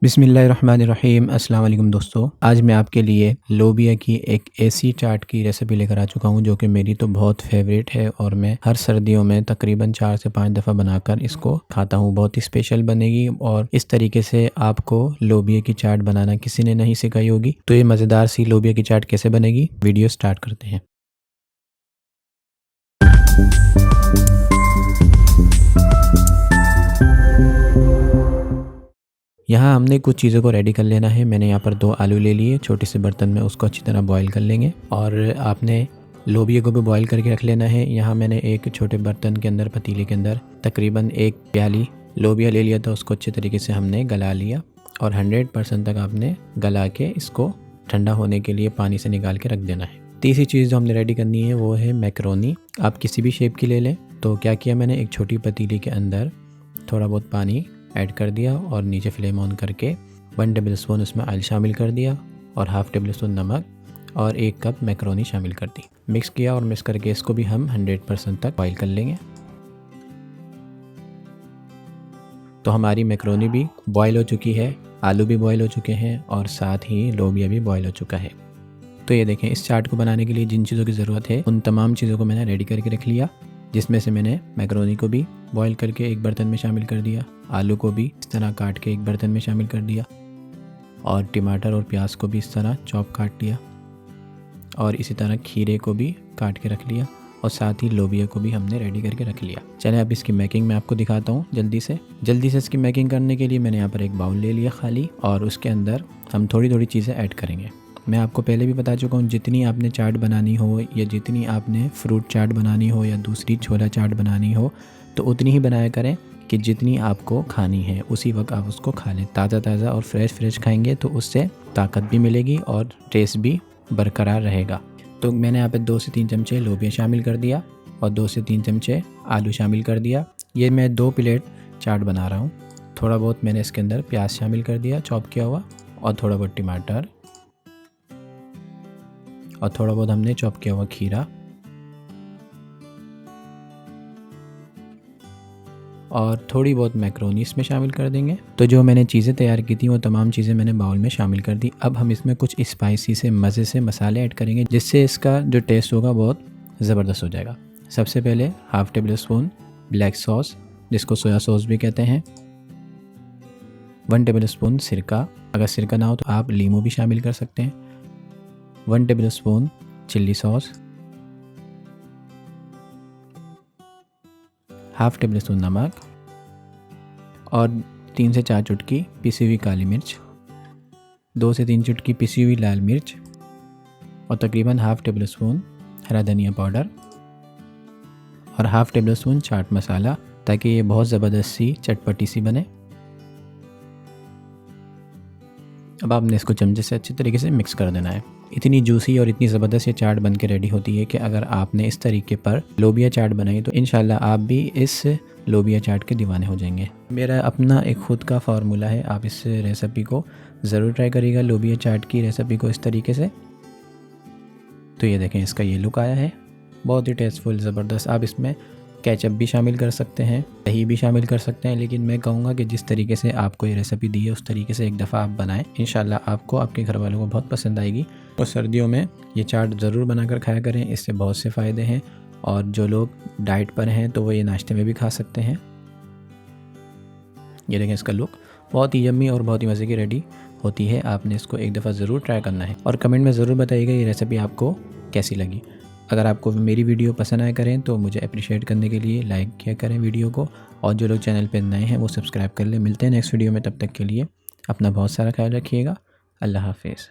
बिस्मिल्लाहिर्रहमानिर्रहीम। अस्सलाम वालेकुम दोस्तों, आज मैं आपके लिए लोबिया की एक ऐसी चाट की रेसिपी लेकर आ चुका हूं जो कि मेरी तो बहुत फेवरेट है और मैं हर सर्दियों में तकरीबन 4 से 5 दफ़ा बनाकर इसको खाता हूं। बहुत ही स्पेशल बनेगी और इस तरीके से आपको लोबिया की चाट बनाना किसी ने नहीं सिखाई होगी। तो ये मज़ेदार सी लोबिया की चाट कैसे बनेगी, वीडियो स्टार्ट करते हैं। यहाँ हमने कुछ चीज़ों को रेडी कर लेना है। मैंने यहाँ पर 2 आलू ले लिए, छोटे से बर्तन में उसको अच्छी तरह बॉईल कर लेंगे और आपने लोबिया को भी बॉईल करके रख लेना है। यहाँ मैंने एक छोटे बर्तन के अंदर, पतीले के अंदर तकरीबन 1 प्याली लोबिया ले लिया था। उसको अच्छे तरीके से हमने गला लिया और 100% तक आपने गला के इसको ठंडा होने के लिए पानी से निकाल के रख देना है। तीसरी चीज़ जो हमने रेडी करनी है वो है मैकरोनी। आप किसी भी शेप की ले लें। तो क्या किया मैंने, एक छोटी पतीली के अंदर थोड़ा बहुत पानी ऐड कर दिया और नीचे फ्लेम ऑन करके 1 टेबल स्पून उसमें ऑयल शामिल कर दिया और हाफ़ टेबल स्पून नमक और 1 कप मैकरोनी शामिल कर दी। मिक्स किया और मिक्स करके इसको भी हम 100% तक बॉईल कर लेंगे। तो हमारी मैकरोनी भी बॉईल हो चुकी है, आलू भी बॉईल हो चुके हैं और साथ ही लोबिया भी बॉईल हो चुका है। तो ये देखें, इस चाट को बनाने के लिए जिन चीज़ों की ज़रूरत है उन तमाम चीज़ों को मैंने रेडी करके रख लिया, जिसमें से मैंने मैकरोनी को भी बॉईल करके एक बर्तन में शामिल कर दिया, आलू को भी इस तरह काट के एक बर्तन में शामिल कर दिया और टमाटर और प्याज को भी इस तरह चॉप काट लिया और इसी तरह खीरे को भी काट के रख लिया और साथ ही लोबिया को भी हमने रेडी करके रख लिया। चलें अब इसकी मेकिंग मैं आपको दिखाता हूँ जल्दी से इसकी मेकिंग करने के लिए मैंने यहाँ पर एक बाउल ले लिया खाली और उसके अंदर हम थोड़ी थोड़ी चीज़ें ऐड करेंगे। मैं आपको पहले भी बता चुका हूँ, जितनी आपने चाट बनानी हो या जितनी आपने फ्रूट चाट बनानी हो या दूसरी छोला चाट बनानी हो तो उतनी ही बनाया करें कि जितनी आपको खानी है उसी वक्त आप उसको खा लें। ताज़ा और फ्रेश खाएंगे तो उससे ताकत भी मिलेगी और टेस्ट भी बरकरार रहेगा। तो मैंने यहाँ पे 2 से 3 चमचे लोबिया शामिल कर दिया और 2 से 3 चमचे आलू शामिल कर दिया। ये मैं 2 प्लेट चाट बना रहा हूँ। थोड़ा बहुत मैंने इसके अंदर प्याज शामिल कर दिया चॉप किया हुआ और थोड़ा बहुत टमाटर और थोड़ा बहुत हमने चॉप किया हुआ खीरा और थोड़ी बहुत मैकरोनी इसमें शामिल कर देंगे। तो जो मैंने चीज़ें तैयार की थी वो तमाम चीज़ें मैंने बाउल में शामिल कर दी। अब हम इसमें कुछ स्पाइसी से मज़े से मसाले ऐड करेंगे जिससे इसका जो टेस्ट होगा बहुत ज़बरदस्त हो जाएगा। सबसे पहले half table spoon black sauce, जिसको सोया सॉस भी कहते हैं, 1 टेबल स्पून सिरका, अगर सिरका ना हो तो आप लीमू भी शामिल कर सकते हैं, 1 table spoon chilli sauce, half table spoon नमक और 3 से 4 चुटकी पिसी हुई काली मिर्च, 2 से 3 चुटकी पिसी हुई लाल मिर्च और तकरीबन हाफ़ टेबल स्पून हरा धनिया पाउडर और half table spoon chaat masala, ताकि ये बहुत ज़बरदस्त सी चटपटी सी बने। अब आपने इसको चमचे से अच्छी तरीके से मिक्स कर देना है। इतनी जूसी और इतनी ज़बरदस्त ये चाट बन के रेडी होती है कि अगर आपने इस तरीके पर लोबिया चाट बनाई तो इंशाल्लाह आप भी इस लोबिया चाट के दीवाने हो जाएंगे। मेरा अपना एक ख़ुद का फार्मूला है, आप इस रेसिपी को ज़रूर ट्राई करिएगा, लोबिया चाट की रेसिपी को इस तरीके से। तो ये देखें, इसका ये लुक आया है, बहुत ही टेस्टफुल ज़बरदस्त। आप इसमें केचप भी शामिल कर सकते हैं, दही भी शामिल कर सकते हैं, लेकिन मैं कहूँगा कि जिस तरीके से आपको ये रेसिपी दी है उस तरीके से एक दफ़ा आप बनाएं। इंशाल्लाह आपको, आपके घर वालों को बहुत पसंद आएगी। और सर्दियों में ये चाट ज़रूर बनाकर खाया करें, इससे बहुत से फ़ायदे हैं और जो लोग डाइट पर हैं तो वो ये नाश्ते में भी खा सकते हैं। ये देखें, इसका लुक बहुत ही यम्मी और बहुत ही मज़े की रेडी होती है। आपने इसको एक दफ़ा ज़रूर ट्राई करना है और कमेंट में ज़रूर बताइएगा ये रेसिपी आपको कैसी लगी। अगर आपको मेरी वीडियो पसंद आया करें तो मुझे अप्रिशिएट करने के लिए लाइक किया करें वीडियो को, और जो लोग चैनल पर नए हैं वो सब्सक्राइब कर लें। मिलते हैं नेक्स्ट वीडियो में, तब तक के लिए अपना बहुत सारा ख्याल रखिएगा। अल्लाह हाफ़िज़।